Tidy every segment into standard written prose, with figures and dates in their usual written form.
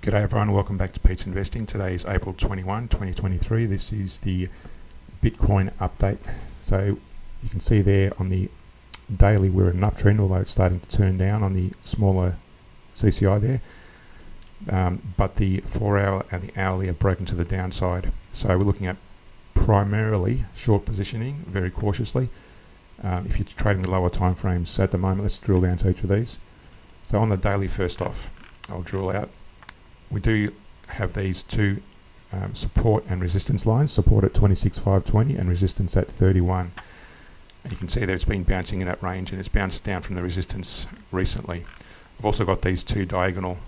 G'day everyone, welcome back to Pete's Investing. Today is April 21, 2023. This is the Bitcoin update. So you can see there on the daily we're in an uptrend, although it's starting to turn down on the smaller CCI there. But the 4 hour and the hourly have broken to the downside. So we're looking at primarily short positioning, very cautiously. If you're trading the lower time frames at the moment, let's drill down to each of these. So on the daily, first off, I'll drill out. We do have these two support and resistance lines, support at 26,520 and resistance at 31. And you can see that it's been bouncing in that range and it's bounced down from the resistance recently. I've also got these two diagonal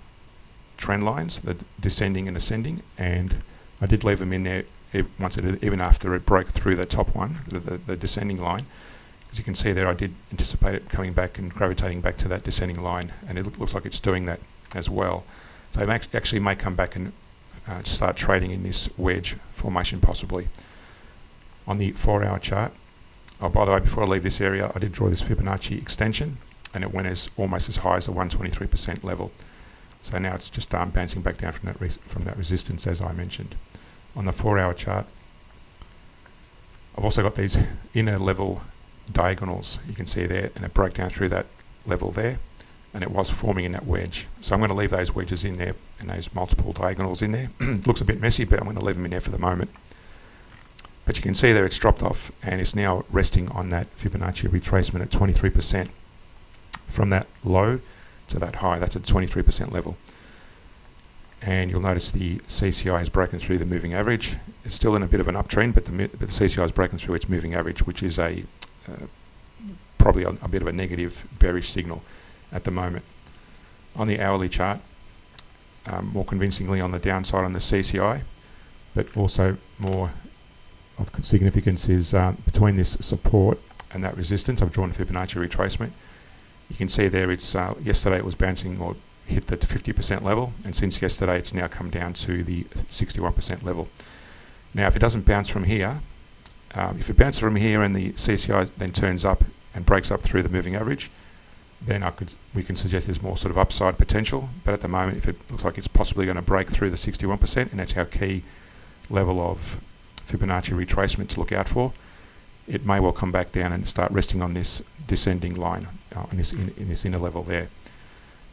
trend lines, the descending and ascending, and I did leave them in there even after it broke through the top one, the descending line. As you can see there, I did anticipate it coming back and gravitating back to that descending line, and it looks like it's doing that as well. So it actually may come back and start trading in this wedge formation possibly. On the 4 hour chart, oh, by the way, before I leave this area, I did draw this Fibonacci extension, and it went almost as high as the 123% level. So now it's just bouncing back down from that resistance, as I mentioned. On the 4 hour chart, I've also got these inner level diagonals, you can see there, and it broke down through that level there, and it was forming in that wedge. So I'm going to leave those wedges in there and those multiple diagonals in there. It looks a bit messy, but I'm going to leave them in there for the moment. But you can see there it's dropped off and it's now resting on that Fibonacci retracement at 23%. From that low to that high, that's at 23% level. And you'll notice the CCI has broken through the moving average. It's still in a bit of an uptrend, but the CCI has broken through its moving average, which is probably a bit of a negative bearish signal at the moment. On the hourly chart, more convincingly on the downside on the CCI, but also more of significance is between this support and that resistance. I've drawn a Fibonacci retracement. You can see there it's yesterday it was bouncing or hit the 50% level, and since yesterday it's now come down to the 61% level. Now if it doesn't bounce from here, if it bounces from here and the CCI then turns up and breaks up through the moving average, then we can suggest there's more sort of upside potential. But at the moment, if it looks like it's possibly going to break through the 61%, and that's our key level of Fibonacci retracement to look out for, it may well come back down and start resting on this descending line in this inner level there.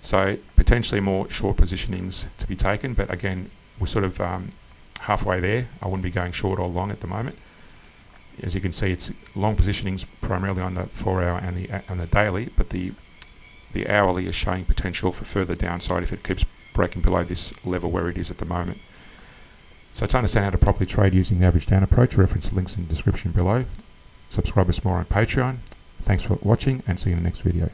So potentially more short positionings to be taken, but again, we're sort of halfway there. I wouldn't be going short or long at the moment. As you can see, it's long positionings primarily on the 4 hour and the daily, but the hourly is showing potential for further downside if it keeps breaking below this level where it is at the moment. So to understand how to properly trade using the average down approach, reference the links in the description below. Subscribe us more on Patreon. Thanks for watching and see you in the next video.